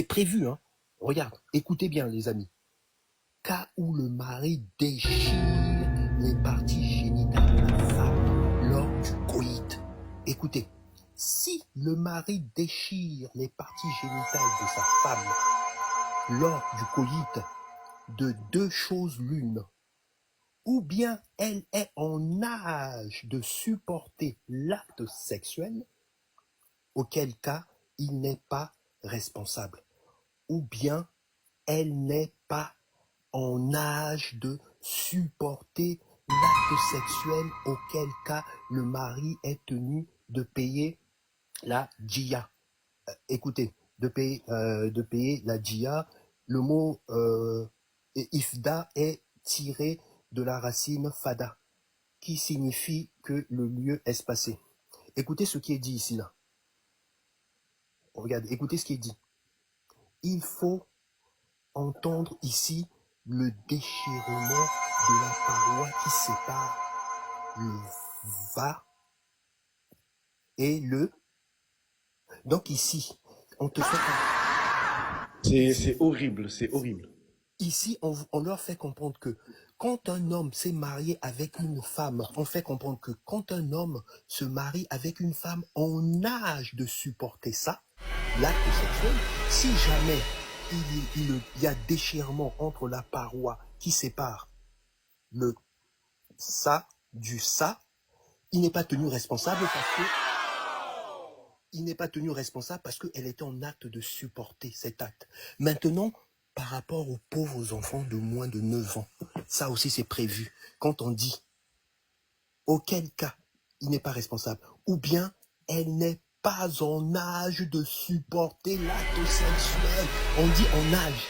C'est prévu, hein. Regarde, écoutez bien, les amis. Cas où le mari déchire les parties génitales de la femme lors du coït. Écoutez, si le mari déchire les parties génitales de sa femme lors du coït, de deux choses l'une, ou bien elle est en âge de supporter l'acte sexuel, auquel cas il n'est pas responsable, ou bien elle n'est pas en âge de supporter l'acte sexuel, auquel cas le mari est tenu de payer la djia. Écoutez, de payer la djia. Le mot ifda est tiré de la racine fada, qui signifie que le lieu espacé. Écoutez ce qui est dit ici, là. Regardez, écoutez ce qui est dit. Il faut entendre ici le déchirement de la paroi qui sépare le va et le. Donc ici, on te fait. C'est horrible, c'est horrible. Ici, on leur fait comprendre que quand un homme s'est marié avec une femme, on fait comprendre que quand un homme se marie avec une femme en âge de supporter ça, l'acte sexuel, si jamais il y a déchirement entre la paroi qui sépare le ça du ça, il n'est pas tenu responsable parce qu'elle était en acte de supporter cet acte. Maintenant, par rapport aux pauvres enfants de moins de 9 ans, ça aussi c'est prévu. Quand on dit auquel cas il n'est pas responsable, ou bien elle n'est pas en âge de supporter l'acte sexuel. On dit en âge.